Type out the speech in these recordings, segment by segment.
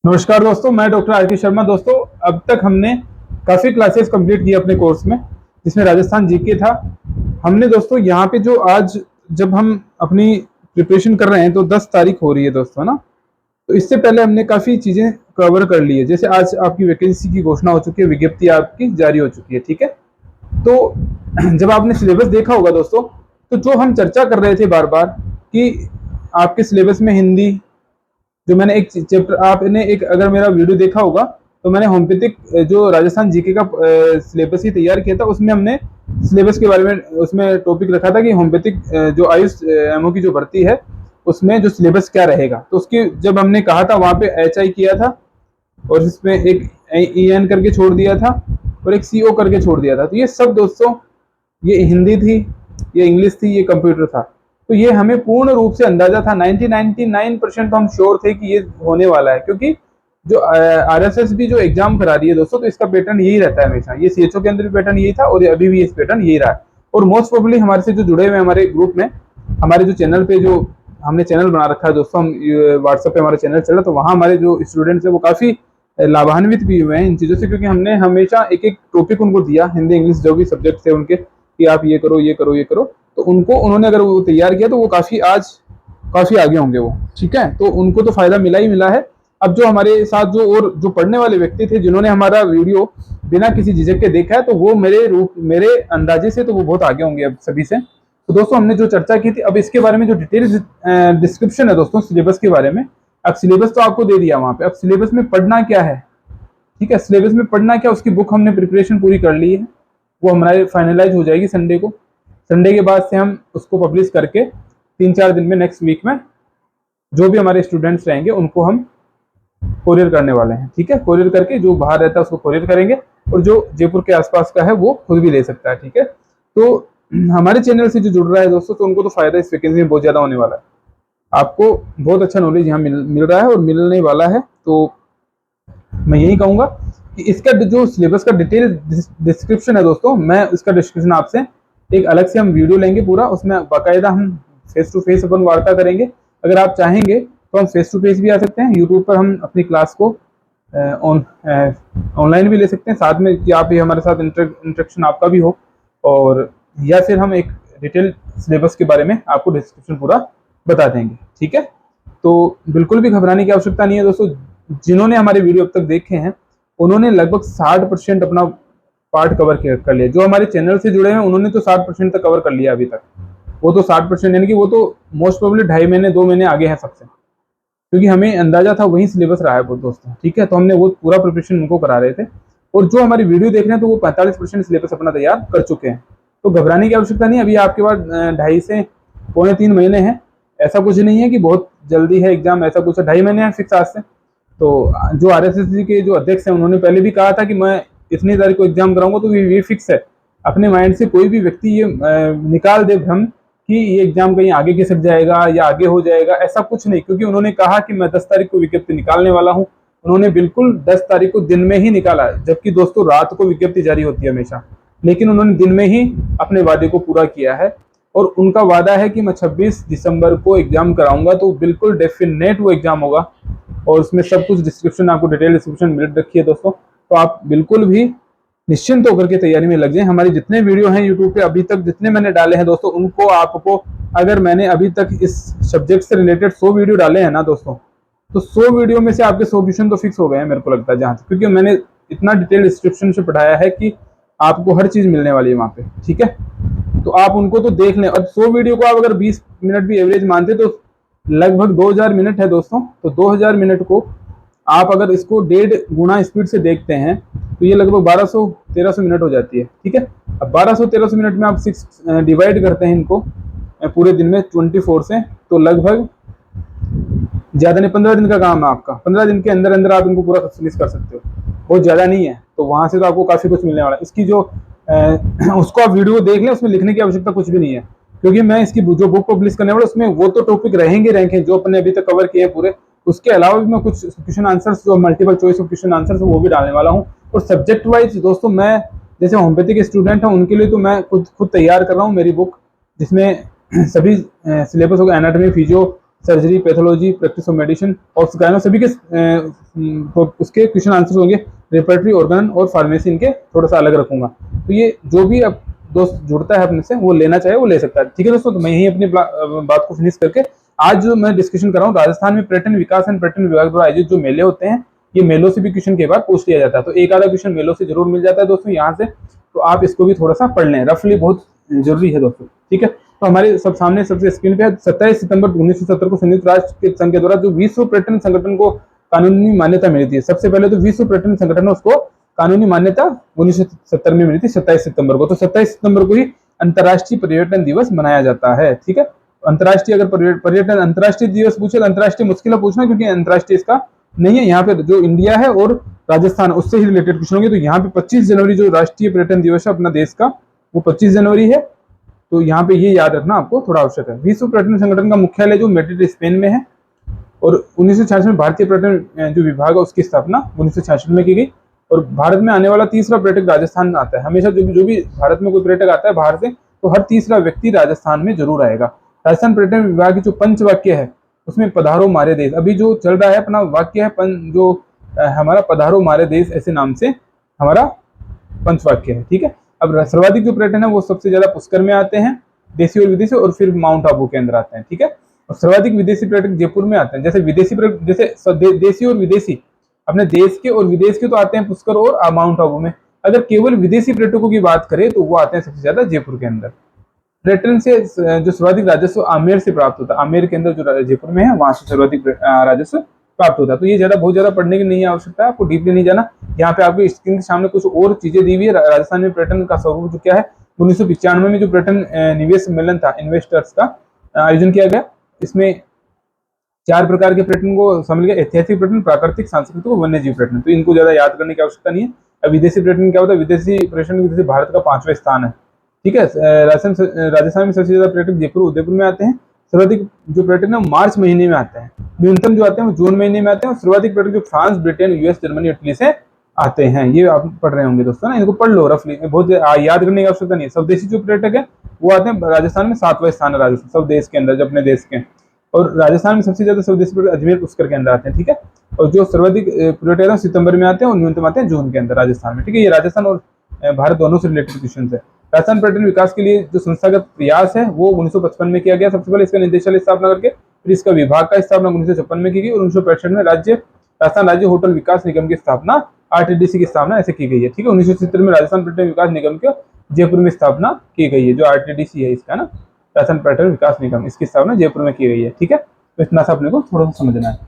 नमस्कार दोस्तों, मैं डॉक्टर आर के शर्मा। दोस्तों, अब तक हमने काफ़ी क्लासेस कंप्लीट की अपने कोर्स में, जिसमें राजस्थान जीके था। हमने दोस्तों यहाँ पे जो आज जब हम अपनी प्रिपरेशन कर रहे हैं तो 10 तारीख हो रही है दोस्तों, ना। तो इससे पहले हमने काफ़ी चीज़ें कवर कर ली है। जैसे आज आपकी वैकेंसी की घोषणा हो चुकी है, विज्ञप्ति आपकी जारी हो चुकी है, ठीक है। तो जब आपने सिलेबस देखा होगा दोस्तों, तो जो हम चर्चा कर रहे थे बार बार कि आपके सिलेबस में हिंदी, जो मैंने एक चैप्टर, आपने एक अगर मेरा वीडियो देखा होगा तो मैंने होम्योपैथिक जो राजस्थान जीके का सिलेबस ही तैयार किया था। उसमें हमने सिलेबस के बारे में उसमें टॉपिक रखा था कि होम्योपैथिक जो आयुष एमओ की जो भर्ती है उसमें जो सिलेबस क्या रहेगा। तो उसकी जब हमने कहा था वहाँ पे HI किया था, और इसमें एक EN करके छोड़ दिया था और एक CO करके छोड़ दिया था। तो ये सब दोस्तों, ये हिंदी थी, ये इंग्लिश थी, ये कंप्यूटर था। तो ये हमें पूर्ण रूप से अंदाजा था, 99% तो हम श्योर थे कि ये होने वाला है, क्योंकि जो RSS भी जो एग्जाम करा रही है दोस्तों, तो इसका पैटर्न यही रहता है हमेशा। ये CHO के अंदर भी पैटर्न यही था और अभी भी इस पैटर्न यही रहा है। और मोस्ट प्रोबेबली हमारे से जो जुड़े हुए हमारे ग्रुप में, हमारे जो चैनल पे जो हमने चैनल बना रखा है दोस्तों, हम व्हाट्सएप पे हमारा चैनल चल रहा है, तो वहाँ हमारे जो स्टूडेंट्स है वो काफ़ी लाभान्वित भी हुए हैं इन चीज़ों से, क्योंकि हमने हमेशा एक एक टॉपिक उनको दिया, हिंदी इंग्लिश जो भी सब्जेक्ट थे उनके, कि आप ये करो ये करो ये करो। तो उनको उन्होंने अगर वो तैयार किया तो वो काफ़ी आगे होंगे वो, ठीक है। तो उनको तो फ़ायदा मिला ही मिला है। अब जो हमारे साथ जो पढ़ने वाले व्यक्ति थे, जिन्होंने हमारा वीडियो बिना किसी झिझक के देखा है, तो वो मेरे अंदाजे से तो वो बहुत आगे होंगे अब सभी से। तो दोस्तों, हमने जो चर्चा की थी, अब इसके बारे में जो डिटेल डिस्क्रिप्शन है दोस्तों सिलेबस के बारे में, अब सिलेबस तो आपको दे दिया वहाँ पे। अब सिलेबस में पढ़ना क्या है, ठीक है, सिलेबस में पढ़ना क्या, उसकी बुक हमने प्रिपरेशन पूरी कर ली है। वो हमारे फाइनलाइज हो जाएगी संडे को। संडे के बाद से हम उसको पब्लिश करके 3-4 दिन में, नेक्स्ट वीक में, जो भी हमारे स्टूडेंट्स रहेंगे उनको हम कोरियर करने वाले हैं, ठीक है। कोरियर करके जो बाहर रहता है उसको कोरियर करेंगे, और जो जयपुर के आसपास का है वो खुद भी ले सकता है, ठीक है। तो हमारे चैनल से जो जुड़ रहा है दोस्तों, तो उनको तो फायदा इस वैकेंसी में बहुत ज़्यादा होने वाला है। आपको बहुत अच्छा नॉलेज यहाँ मिल रहा है और मिलने वाला है। तो मैं यही कहूँगा कि इसका जो सिलेबस का डिटेल डिस्क्रिप्शन है दोस्तों, मैं इसका डिस्क्रिप्शन आपसे एक अलग से हम वीडियो लेंगे पूरा, उसमें बाकायदा हम फेस टू फेस अपन वार्ता करेंगे। अगर आप चाहेंगे तो हम फेस टू फेस भी आ सकते हैं, यूट्यूब पर हम अपनी क्लास को ऑनलाइन भी ले सकते हैं, साथ में कि आप भी हमारे साथ इंटरेक्शन आपका भी हो, और या फिर हम एक डिटेल सिलेबस के बारे में आपको डिस्क्रिप्शन पूरा बता देंगे, ठीक है। तो बिल्कुल भी घबराने की आवश्यकता नहीं है दोस्तों। जिन्होंने हमारे वीडियो अब तक देखे हैं, उन्होंने लगभग 60% अपना पार्ट कवर कर लिया। जो हमारे चैनल से जुड़े हैं उन्होंने तो 60% तक कवर कर लिया अभी तक। वो तो 60%, यानी कि वो तो मोस्ट प्रोबेबली 2.5 महीने 2 महीने आगे हैं सबसे, क्योंकि हमें अंदाजा था वही सिलेबस रहा है वो दोस्तों, ठीक है। तो हमने वो पूरा प्रिपरेशन उनको करा रहे थे, और जो हमारी वीडियो देख रहे हैं तो वो 45% सिलेबस अपना तैयार कर चुके हैं। तो घबराने की आवश्यकता नहीं। अभी आपके पास 2.5 से 2.25 महीने हैं। ऐसा कुछ नहीं है कि बहुत जल्दी है एग्जाम, ऐसा कुछ 2.5 महीने हैं फिक्स आज से। तो जो RSS के जो अध्यक्ष हैं उन्होंने पहले भी कहा था कि मैं इतनी तारीख को एग्जाम कराऊंगा, तो ये फिक्स है। अपने माइंड से कोई भी व्यक्ति ये निकाल दे भ्रम कि ये एग्जाम कहीं आगे खिसक जाएगा या आगे हो जाएगा, ऐसा कुछ नहीं, क्योंकि उन्होंने कहा कि मैं 10 तारीख को विज्ञप्ति निकालने वाला हूँ। उन्होंने बिल्कुल 10 तारीख को दिन में ही निकाला, जबकि दोस्तों रात को विज्ञप्ति जारी होती है हमेशा, लेकिन उन्होंने दिन में ही अपने वादे को पूरा किया है। और उनका वादा है कि मैं 26 दिसंबर को एग्जाम कराऊंगा, तो बिल्कुल डेफिनेट वो एग्जाम होगा। और उसमें सब कुछ डिस्क्रिप्शन, आपको डिटेल डिस्क्रिप्शन मिल रखी है दोस्तों। तो आप बिल्कुल भी निश्चिंत होकर के तैयारी में लग जाएं। हमारे जितने वीडियो हैं यूट्यूब पे अभी तक जितने मैंने डाले हैं दोस्तों, उनको आपको, अगर मैंने अभी तक इस सब्जेक्ट से रिलेटेड 100 वीडियो डाले हैं ना दोस्तों, तो 100 वीडियो में से आपके 100 क्वेश्चन तो फिक्स हो गए हैं, मेरे को लगता है जहाँ से, क्योंकि मैंने इतना डिटेल डिस्क्रिप्शन से पढ़ाया है कि आपको हर चीज़ मिलने वाली है वहाँ पे, ठीक है। तो आप उनको तो देख लें। और 100 वीडियो को आप अगर 20 मिनट भी एवरेज मानते तो लगभग 2000 मिनट है दोस्तों। तो 2000 मिनट को आप अगर इसको 1.5 गुना स्पीड से देखते हैं तो ये लगभग 1200-1300 मिनट हो जाती है, ठीक है। अब 1200-1300 मिनट में आप 6 डिवाइड करते हैं इनको पूरे दिन में 24 से, तो लगभग ज़्यादा नहीं, 15 दिन का काम है आपका। 15 दिन के अंदर अंदर आप इनको पूरा फिनिश कर सकते हो, बहुत ज़्यादा नहीं है। तो वहाँ से तो आपको काफ़ी कुछ मिलने वाला है। इसकी जो उसको आप वीडियो देख लें, उसमें लिखने की आवश्यकता कुछ भी नहीं है, क्योंकि मैं इसकी जो बुक पब्लिश करने वाला उसमें वो तो टॉपिक रहेंगे जो अपने अभी तक कवर किए हैं पूरे। उसके अलावा भी मैं कुछ क्वेश्चन आंसर्स, जो multiple choice of question answers, वो भी डालने वाला हूँ। और सब्जेक्ट वाइज दोस्तों, मैं जैसे होम्योपैथी के स्टूडेंट हैं उनके लिए तो मैं खुद तैयार कर रहा हूँ मेरी बुक, जिसमें सभी सिलेबस होगा, anatomy, physio, surgery, pathology, practice of medicine और गायनो सभी के उसके क्वेश्चन आंसर होंगे। रेपर्टरी, ऑर्गन और फार्मेसी इनके थोड़ा सा अलग रखूंगा। तो ये जो भी अब दोस्त जुड़ता है अपने से वो लेना चाहे वो ले सकता है। ठीक है दोस्तों, तो मैं यही अपनी बात को फिनिश करके आज जो मैं डिस्कशन कर रहा हूँ, राजस्थान में पर्यटन विकास एंड पर्यटन विभाग द्वारा आयोजित जो मेले होते हैं, ये मेलों से भी क्वेश्चन के बाद पूछ लिया जाता है। तो एक आधा क्वेश्चन मेलों से जरूर मिल जाता है दोस्तों यहाँ से, तो आप इसको भी थोड़ा सा पढ़ लें, रफली बहुत जरूरी है दोस्तों। ठीक है, तो हमारे सब सामने सबसे स्क्रीन पे है 27 सितंबर 1970 को संयुक्त राष्ट्र के संघ के द्वारा जो विश्व पर्यटन संगठन को कानूनी मान्यता मिली थी। सबसे पहले तो विश्व पर्यटन संगठन है उसको कानूनी मान्यता 1970 में मिली थी 27 सितंबर को। तो 27 सितंबर को ही अंतर्राष्ट्रीय पर्यटन दिवस मनाया जाता है। ठीक है, अंतर्राष्ट्रीय अगर पर्यटन अंतर्राष्ट्रीय दिवस पूछे तो अंतर्राष्ट्रीय मुश्किल है पूछना, क्योंकि अंतर्राष्ट्रीय इसका नहीं है। यहाँ पे जो इंडिया है और राजस्थान उससे ही रिलेटेड क्वेश्चन होंगे। तो यहाँ पे 25 जनवरी जो राष्ट्रीय पर्यटन दिवस है अपना देश का, वो 25 जनवरी है। तो यहाँ पे ये याद रखना आपको थोड़ा आवश्यक है। विश्व पर्यटन संगठन का मुख्यालय जो मैड्रिड स्पेन में है, और 1966 में भारतीय पर्यटन जो विभाग है उसकी स्थापना 1966 में की गई। और भारत में आने वाला तीसरा पर्यटक राजस्थान आता है। हमेशा जो भी भारत में कोई पर्यटक आता है बाहर से, तो हर तीसरा व्यक्ति राजस्थान में जरूर आएगा। राजस्थान पर्यटन विभाग की जो पंचवाक्य है उसमें पधारो मारे देश, अभी जो चल रहा है अपना वाक्य है जो हमारा पधारो मारे देश, ऐसे नाम से हमारा पंचवाक्य है। ठीक है, अब सर्वाधिक जो पर्यटन है वो सबसे ज्यादा पुष्कर में आते हैं, देशी और विदेशी, और फिर माउंट आबू के अंदर आते हैं। ठीक है, और सर्वाधिक विदेशी पर्यटक जयपुर में आते हैं। जैसे विदेशी जैसे देशी और विदेशी अपने देश के और विदेश के तो आते हैं पुष्कर और माउंट आबू में। अगर केवल विदेशी पर्यटकों की बात करें तो वो आते हैं सबसे ज्यादा जयपुर के अंदर। पर्यटन से जो सर्वाधिक राजस्व आमेर से प्राप्त होता है, आमेर के अंदर जो जयपुर में है वहां से सर्वाधिक राजस्व प्राप्त होता है। तो ये ज्यादा बहुत ज्यादा पढ़ने की नहीं आवश्यकता है, आपको डीपली नहीं जाना। यहाँ पे आपको स्क्रीन के सामने कुछ और चीजें दी हुई है। राजस्थान में पर्यटन का स्वरूप जो क्या है, 1995 में जो पर्यटन निवेश सम्मेलन था, इन्वेस्टर्स का आयोजन किया गया। इसमें 4 प्रकार के पर्यटन को शामिल किया: ऐतिहासिक पर्यटन, प्राकृतिक, सांस्कृतिक और वन्य जीव पर्यटन। तो इनको ज्यादा याद करने की आवश्यकता नहीं है। अब विदेशी पर्यटन क्या होता है, विदेशी पर्यटन की भारत का 5वां स्थान है। ठीक है, राजस्थान में सबसे ज्यादा पर्यटक जयपुर उदयपुर में आते हैं। सर्वाधिक जो पर्यटन है मार्च महीने में आते हैं, न्यूनतम जो आते हैं वो जून महीने में आते हैं। और सर्वाधिक पर्यटक जो France, Britain, US, Germany, Italy से आते हैं। ये आप पढ़ रहे होंगे दोस्तों ना, इनको पढ़ लो रफली, बहुत याद करने की आवश्यकता नहीं है। स्वदेशी जो पर्यटक है वो आते हैं राजस्थान में 7वां स्थान है राजस्थान सब देश के अंदर, जो अपने देश के। और राजस्थान में सबसे ज्यादा स्वदेशी पर्यटक अजमेर पुष्कर के अंदर आते हैं। ठीक है, और जो सर्वाधिक पर्यटक है सितंबर में आते हैं और न्यूनतम आते हैं जून के अंदर राजस्थान में। ठीक है, ये राजस्थान और भारत दोनों से रिलेटेड क्वेश्चन है। राजस्थान पर्यटन विकास के लिए जो संस्थागत प्रयास है वो 1955 में किया गया सबसे पहले, इसका निदेशालय स्थापना करके। फिर इसका विभाग का स्थापना 1956 में की गई, और 1965 में राजस्थान राज्य होटल विकास निगम की स्थापना, आरटीडीसी की स्थापना ऐसे की गई है। ठीक है, 1970 में राजस्थान पर्यटन विकास निगम के जयपुर में स्थापना की गई है। जो आरटीडीसी है इसका ना, राजस्थान पर्यटन विकास निगम, इसकी स्थापना जयपुर में की गई है। ठीक है, तो इतना सा अपने को थोड़ा सा समझना है।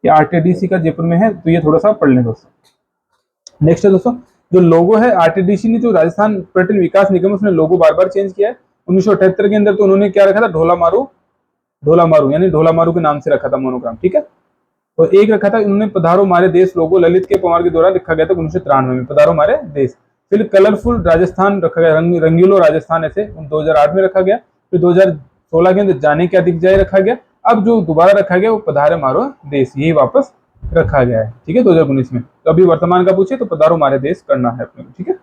ये आरटीडीसी का जयपुर में है, तो ये थोड़ा सा पढ़ लें दोस्तों। नेक्स्ट है दोस्तों, जो लोगो है आरटीडीसी ने, जो राजस्थान पर्यटन विकास निगम, उसने लोगो बार बार चेंज किया है। 1978 के अंदर तो उन्होंने क्या रखा था, ढोला मारू यानी ढोला मारू के नाम से रखा था मोनोग्राम। ठीक है, और एक रखा था उन्होंने पधारो मारे देश लोगो, ललित के पंवार के द्वारा लिखा गया था 1993 में, पधारो मारे देश। फिर कलरफुल राजस्थान रखा गया, रंगीलो राजस्थान ऐसे 2008 में रखा गया। फिर 2016 के अंदर जाने क्या दिख जाए रखा गया। अब जो दोबारा रखा गया वो पधारे मारो देश, यही वापस रखा गया है। ठीक है, 2019 में। तो अभी वर्तमान का पूछे तो पधारो मारे देश करना है अपने को। ठीक है,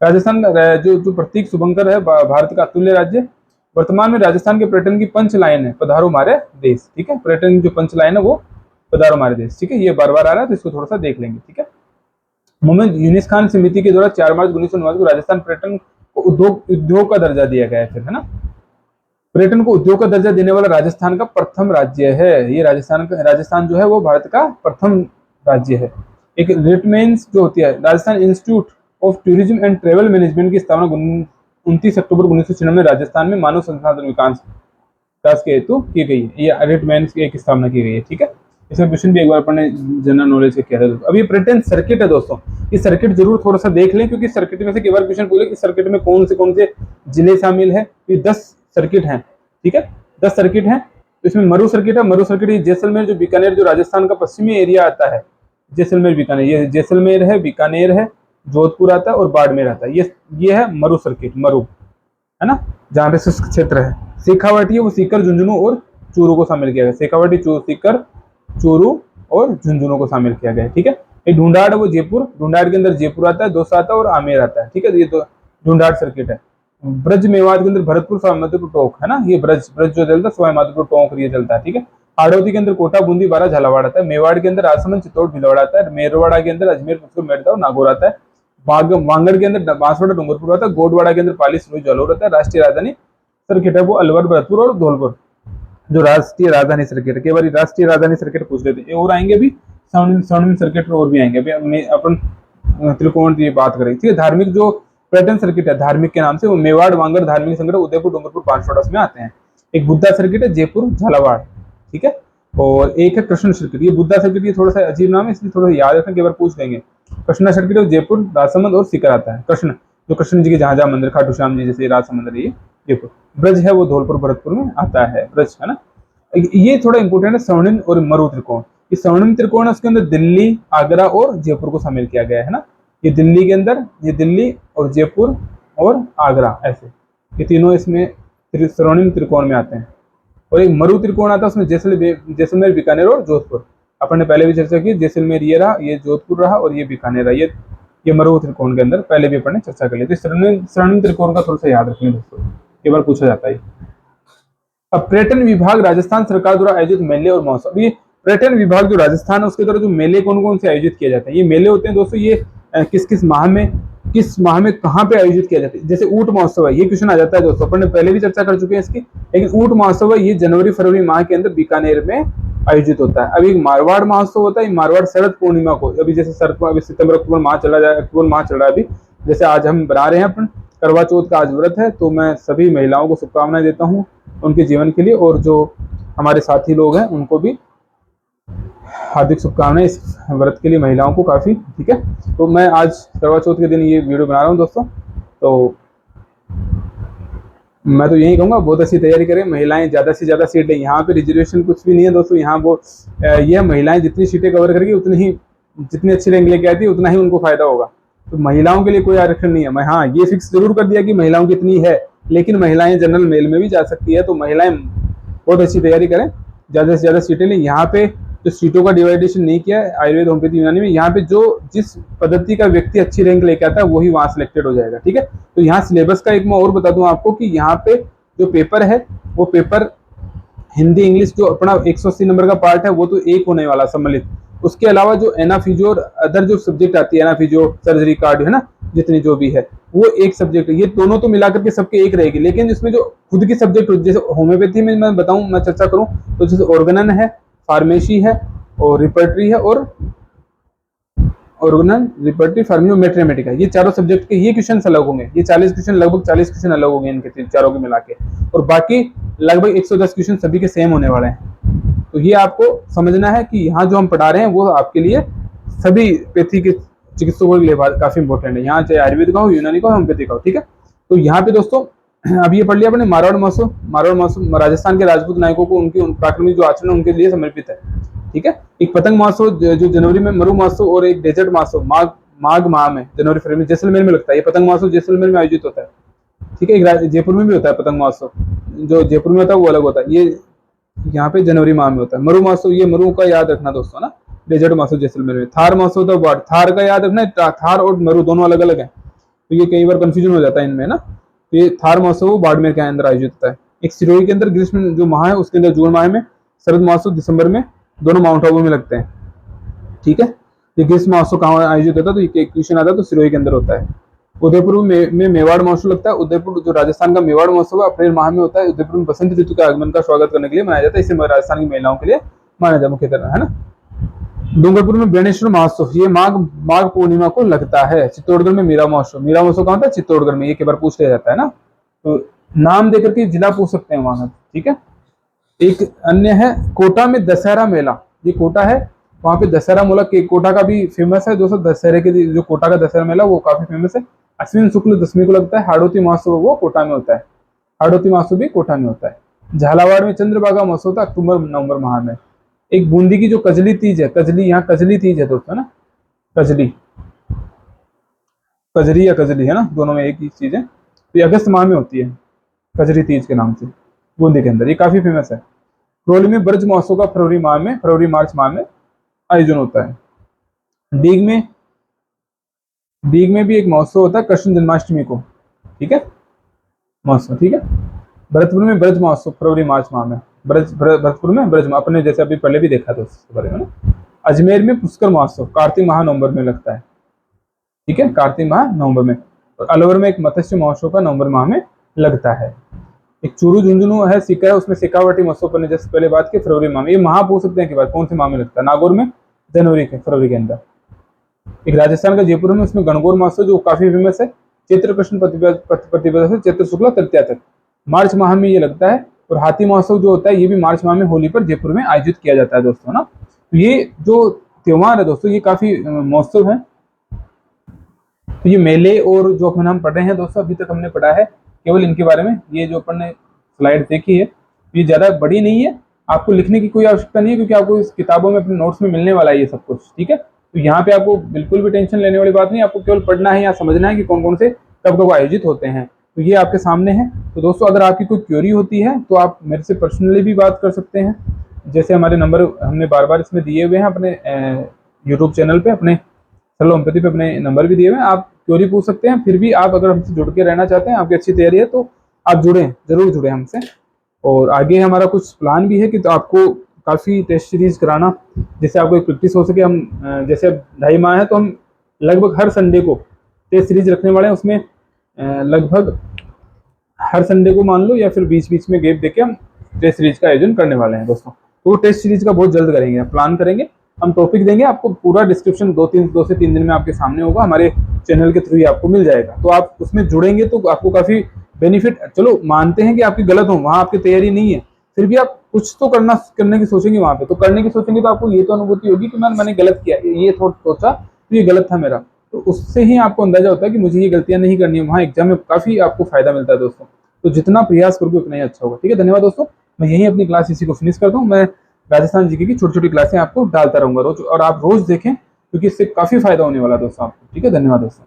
राजस्थान जो प्रतीक शुभंकर है भारत का अतुल्य राज्य। वर्तमान में राजस्थान के पर्यटन की पंच लाइन है पधारो मारे देश। ठीक है, पर्यटन की जो पंच लाइन है वो पधारो मारे देश। ठीक है, ये बार बार आ रहा है तो इसको थोड़ा सा देख लेंगे। ठीक है, मोहम्मद यूनिस खान समिति के द्वारा 4 मार्च 1999 को राजस्थान पर्यटन को उद्योग का दर्जा दिया गया है। फिर है ना, पर्यटन को उद्योग का दर्जा देने वाला राजस्थान का प्रथम राज्य है। ये राजस्थान जो है वो भारत का प्रथम राज्य है। एक रेटमेंस जो होती है, Rajasthan institute of tourism and travel management की स्थापना 29 अक्टूबर 1996 में राजस्थान में मानव संसाधन विकास के हेतु की गई है। ये रेटमेंस की एक स्थापना की गई है। ठीक है, इसमें क्वेश्चन भी एक बार पढ़ने जनरल नॉलेज के क्या है। अब ये पर्यटन सर्किट है दोस्तों, इस सर्किट जरूर थोड़ा सा देख लें, क्योंकि सर्किट में से कई बार क्वेश्चन पूछे कि सर्किट में कौन से जिले शामिल है। ये 10 सर्किट हैं। ठीक है, 10 सर्किट हैं। तो इसमें मरु सर्किट है। मरु सर्किट ये जैसलमेर जो बीकानेर जो राजस्थान का पश्चिमी एरिया आता है, जैसलमेर बीकानेर, ये जैसलमेर है, बीकानेर है, जोधपुर आता है और बाड़मेर आता है। ये है मरु सर्किट, मरु है ना, जहाँ पे शुष्क क्षेत्र है। शेखावाटी है वो सीकर, झुंझुनू और चूरू को शामिल किया गया। शेखावाटी, सीकर, चूरू और झुंझुनू को शामिल किया गया है। ठीक है, ये ढूंढाड़ है वो जयपुर, ढूंढाड़ के अंदर जयपुर आता है, दौसा आता है और आमेर आता है। ठीक है, ये तो ढूंढाड़ सर्किट है। ब्रज मेवात के अंदर भरतपुर, सवाई माधोपुर, टोंक है ना, ये ब्रज जो चलता है सवाई माधोपुर, टोंक ये चलता है। ठीक है, हाड़ौती के अंदर कोटा, बूंदी, बारा, झालावाड़ आता है। मेवाड़ के अंदर राजसमंद, चित्तौड़, भीलवाड़ा आता है। मेरवाड़ा के अंदर अजमेर, पुष्कर, मेड़ता और नागौर आता है। वांगड़ के अंदर बांसवाड़ा, डूंगरपुर आता है। गोडवाड़ा के अंदर पाली, सिरोही, जालौर आता है। राष्ट्रीय राजधानी सर्किट है वो अलवर, भरतपुर और धौलपुर। जो राष्ट्रीय राजधानी सर्किट है, कई बार राष्ट्रीय राजधानी सर्किट पूछ लेते हैं, और आएंगे अभी स्वर्णिम सर्किट और भी आएंगे। अभी अपन त्रिकोण की बात करेंगे, ठीक है। धार्मिक जो पर्यटन सर्किट है धार्मिक के नाम से, वो मेवाड़, वांगड़ धार्मिक संग्रह, उदयपुर, डूंगरपुर, बांसवाड़ा में आते हैं। एक बुद्धा सर्किट है जयपुर, झालावाड़, ठीक है। और एक है कृष्ण सर्किट। ये बुद्धा सर्किट, ये थोड़ा सा अजीब नाम है, इसलिए थोड़ा याद रखना, कई बार पूछ लेंगे। कृष्णा सर्किट है जयपुर, राजसमंद और सीकर आता है। कृष्ण जो कृष्ण जी के जहां जहां मंदिर, खाटू श्याम जी जैसे राजसमंद है ये जयपुर। ब्रज है वो धौलपुर, भरतपुर में आता है ब्रज, है ना। ये थोड़ा इंपोर्टेंट है, स्वर्णिम और मरु त्रिकोण। ये स्वर्णिम त्रिकोण है, उसके अंदर दिल्ली, आगरा और जयपुर को शामिल किया गया है ना। ये दिल्ली के अंदर, ये दिल्ली और जयपुर और आगरा, ऐसे ये तीनों इसमें स्वर्णिम त्रिकोण में आते हैं। और एक मरु त्रिकोण आता है, उसमें जैसलमेर, बीकानेर और जोधपुर। अपन ने पहले भी चर्चा की, जैसलमेर ये रहा, ये जोधपुर रहा और ये बीकानेर रहा। ये मरु त्रिकोण के अंदर पहले भी अपन ने चर्चा कर ली थी। स्वर्णिम त्रिकोण का थोड़ा सा याद रखेंगे दोस्तों, कई बार पूछा जाता है। अब पर्यटन विभाग राजस्थान सरकार द्वारा आयोजित मेले और महोत्सव। ये पर्यटन विभाग जो राजस्थान है उसके द्वारा जो मेले कौन कौन से आयोजित किए जाते हैं, ये मेले होते हैं दोस्तों, ये किस माह में कहाँ पे आयोजित किया जाता है। जैसे ऊंट महोत्सव है, ये क्वेश्चन आ जाता है दोस्तों, अपन ने पहले भी चर्चा कर चुके हैं इसकी। लेकिन ऊंट महोत्सव है, ये जनवरी फरवरी माह के अंदर बीकानेर में आयोजित होता है। अभी मारवाड़ महोत्सव होता है, मारवाड़ शरद पूर्णिमा को, अभी जैसे सितंबर अक्टूबर माह चला जाए, अक्टूबर माह चल रहा है अभी, जैसे आज हम बना रहे हैं अपन करवा चौथ का आज व्रत है, तो मैं सभी महिलाओं को शुभकामनाएं देता हूँ उनके जीवन के लिए, और जो हमारे साथी लोग हैं उनको भी हार्दिक शुभकामनाएं इस व्रत के लिए, महिलाओं को काफी, ठीक है। तो मैं आज करवा चौथ के दिन ये वीडियो बना रहा हूँ दोस्तों, तो मैं तो यही कहूँगा बहुत अच्छी तैयारी करें, महिलाएं ज्यादा से ज्यादा सीटें, यहाँ पे रिजर्वेशन कुछ भी नहीं है दोस्तों, यहाँ वो ये महिलाएं जितनी सीटें कवर करेगी उतनी ही, जितनी अच्छी रैंक लेके आती है उतना ही उनको फायदा होगा। तो महिलाओं के लिए कोई आरक्षण नहीं है। मैं हाँ ये फिक्स जरूर कर दिया कि महिलाओं की इतनी है, लेकिन महिलाएं जनरल मेल में भी जा सकती है। तो महिलाएं बहुत अच्छी तैयारी करें, ज्यादा से ज्यादा सीटें लें। यहाँ पे जो सीटों का डिवाइडेशन नहीं किया है आयुर्वेद, होम्योपैथी, यूनानी में, यहाँ पे जो जिस पद्धति का व्यक्ति अच्छी रैंक लेके आता है वही वहां सिलेक्टेड हो जाएगा, ठीक है। तो यहाँ सिलेबस का एक मैं और बता दूं आपको कि यहाँ पे जो पेपर है वो पेपर हिंदी इंग्लिश जो अपना 180 नंबर का पार्ट है वो तो एक होने वाला सम्मिलित। उसके अलावा जो एना फिजियो और अदर जो सब्जेक्ट आती है, एना फिजियो, सर्जरी, कार्डियो, है ना, जितनी जो भी है वो एक सब्जेक्ट है। ये दोनों तो मिलाकर के सबके एक रहेगी, लेकिन इसमें जो खुद की सब्जेक्ट, जैसे होम्योपैथी में मैं बताऊं, मैं चर्चा करूं तो जैसे ऑर्गेनन है, फार्मेसी है और रिपर्टरी है, और ऑर्गेनल, रिपर्टरी, फार्मेसी और मैथमेटिक्स है। ये चारों सब्जेक्ट के ये क्वेश्चन अलग होंगे, ये 40 क्वेश्चन, लगभग 40 क्वेश्चन अलग होंगे इनके चारों के मिला के, और बाकी लगभग 110 क्वेश्चन सभी के सेम होने वाले हैं। तो ये आपको समझना है कि यहाँ जो हम पढ़ा रहे हैं वो आपके लिए सभी पैथी के चिकित्सकों के लिए काफी इंपॉर्टेंट है, यहाँ चाहे आयुर्वेद का हो, यूनानी का हो, होम्योपैथी का हो, ठीक है। तो यहाँ पे दोस्तों अब ये पढ़ लिया अपने मारवाड़ महोत्सव राजस्थान के राजपूत नायकों को उनकी प्राथमिक जो आचरण उनके लिए समर्पित है, ठीक है। एक पतंग महोत्सव जो जनवरी में, मरु महोत्सव, और एक डेजर्ट महोत्सव माघ माह में, जनवरी फरवरी में जैसलमेर में लगता है। ये पतंग महोत्सव जैसलमेर में आयोजित होता है, ठीक है। एक जयपुर में भी होता है पतंग महोत्सव, जो जयपुर में होता है वो अलग होता है, ये यहाँ पे जनवरी माह में होता है। मरु महोत्सव, ये मरु का याद रखना दोस्तों ना, डेजर्ट महोत्सव जैसलमेर में। थार महोत्सव तो वार्ड, थार का याद रखना, थार और मरु दोनों अलग अलग है, तो ये कई बार कंफ्यूजन हो जाता है इनमें ना। तो ये थार महोत्सव बाड़मेर के अंदर आयोजित होता है। एक सिरोही के अंदर ग्रीष्म जो माह है उसके अंदर जून माह में, शरद महोत्सव दिसंबर में, दोनों माउंट आबू में लगते हैं, ठीक है। ये ग्रीष्म महोत्सव कहाँ आयोजित होता है, तो ये क्वेश्चन आता है, तो सिरोही के अंदर होता है। उदयपुर में मेवाड़ महोत्सव लगता है। उदयपुर जो राजस्थान का मेवाड़ महोत्सव है अप्रैल माह में होता है। उदयपुर में बसंत ऋतु के आगमन का स्वागत करने के लिए मनाया जाता है, इसे राजस्थान की महिलाओं के लिए माना जाता है मुख्य तरह, है ना। डूंगरपुर में बेणेश्वर महोत्सव, ये माघ पूर्णिमा को लगता है। चित्तौड़गढ़ में मीरा महोत्सव कहाँ होता है, चित्तौड़गढ़ में, ये कई बार पूछ लिया जाता है ना, तो नाम देकर के जिला पूछ सकते हैं वहां, ठीक है। एक अन्य है कोटा में दशहरा मेला, ये कोटा है, वहां पे दशहरा मेला के कोटा का भी फेमस है दोस्तों। दशहरे के जो कोटा का दशहरा मेला वो काफी फेमस है। अश्विन शुक्ल दशमी को लगता है। हाड़ौती महोत्सव वो कोटा में होता है, हाड़ौती महोत्सव भी कोटा में होता है। झालावाड़ में चंद्रभागा महोत्सव होता है अक्टूबर नवंबर माह में। एक बूंदी की जो कजली तीज है, कजली, यहाँ कजली तीज है दोस्तों ना, कजली, कजरी या कजली, है ना, दोनों में एक ही चीज है। तो ये अगस्त माह में होती है कजरी तीज के नाम से बूंदी के अंदर, ये काफी फेमस है। करौली में ब्रज महोत्सव का फरवरी मार्च माह में आयोजन होता है। डीग में भी एक महोत्सव होता है कृष्ण जन्माष्टमी को, ठीक है, महोत्सव, ठीक है। भरतपुर में ब्रज महोत्सव फरवरी मार्च माह में, भरतपुर में ब्रज, अपने जैसे अभी पहले भी देखा था उसके बारे में ना। अजमेर में पुष्कर महोत्सव कार्तिक माह नवंबर में लगता है, ठीक है, कार्तिक माह नवंबर में। और अलवर में एक मत्स्य महोत्सव का नवंबर माह में लगता है। एक चूरू झुंझुनू है सिक्का है, उसमें शेखावटी महोत्सव पर जैसे पहले बात की फरवरी माह में। ये माह पूछ सकते हैं कि बात कौन से माह में लगता है। नागौर में जनवरी के फरवरी के अंदर। एक राजस्थान का जयपुर में, उसमें गणगौर महोत्सव जो काफी फेमस है, चैत्र कृष्ण प्रतिपदा से चैत्र शुक्ला तृतीया तक मार्च माह में ये लगता है। और हाथी महोत्सव जो होता है ये भी मार्च माह में होली पर जयपुर में आयोजित किया जाता है दोस्तों ना। तो ये जो त्योहार है दोस्तों, ये काफी महोत्सव है। तो ये मेले और जो अपन हम पढ़ रहे हैं दोस्तों, अभी तक हमने पढ़ा है केवल इनके बारे में। ये जो अपन ने स्लाइड देखी है ये ज्यादा बड़ी नहीं है, आपको लिखने की कोई आवश्यकता नहीं है, क्योंकि आपको इस किताबों में अपने नोट्स में मिलने वाला है ये सब कुछ, ठीक है। तो यहाँ पे आपको बिल्कुल भी टेंशन लेने वाली बात नहीं, आपको केवल पढ़ना है या समझना है कि कौन कौन से कब कब आयोजित होते हैं। तो ये आपके सामने है। तो दोस्तों अगर आपकी कोई क्वेरी होती है तो आप मेरे से पर्सनली भी बात कर सकते हैं। जैसे हमारे नंबर हमने बार बार इसमें दिए हुए हैं अपने यूट्यूब चैनल पे, अपने सरल होम्योपैथी पे अपने नंबर भी दिए हुए हैं, आप क्वेरी पूछ सकते हैं। फिर भी आप अगर हमसे जुड़ के रहना चाहते हैं, आपकी अच्छी तैयारी है, तो आप जुड़ें, जरूर जुड़ें हमसे। और आगे हमारा कुछ प्लान भी है कि तो आपको काफ़ी टेस्ट सीरीज कराना, जिससे आपको एक प्रैक्टिस हो सके। हम जैसे अब 2.5 माह है तो हम लगभग हर संडे को टेस्ट सीरीज रखने वाले हैं। उसमें लगभग हर संडे को मान लो, या फिर बीच बीच में गैप देके हम टेस्ट सीरीज का आयोजन करने वाले हैं दोस्तों। तो वो टेस्ट सीरीज का बहुत जल्द करेंगे, प्लान करेंगे, हम टॉपिक देंगे आपको। पूरा डिस्क्रिप्शन 2 से 3 दिन में आपके सामने होगा, हमारे चैनल के थ्रू ही आपको मिल जाएगा। तो आप उसमें जुड़ेंगे तो आपको काफ़ी बेनिफिट, चलो मानते हैं कि आपकी गलत हो, वहाँ आपकी तैयारी नहीं है, फिर भी आप कुछ तो करने की सोचेंगे वहाँ पे। तो करने की सोचेंगे तो आपको ये तो अनुभूति होगी कि मैंने गलत किया, ये थोड़ा सोचा तो ये गलत था मेरा। तो उससे ही आपको अंदाजा होता है कि मुझे ये गलतियां नहीं करनी है। वहाँ एग्जाम में काफ़ी आपको फायदा मिलता है दोस्तों। तो जितना प्रयास करोगे उतना ही अच्छा होगा, ठीक है। धन्यवाद दोस्तों। मैं यहीं अपनी क्लास इसी को फिनिश करता हूँ। मैं राजस्थान जीके की छोटी छोटी क्लासें आपको डालता रहूंगा रोज, और आप रोज देखें, क्योंकि इससे काफ़ी फायदा होने वाला है दोस्तों आपको, ठीक है। धन्यवाद दोस्तों।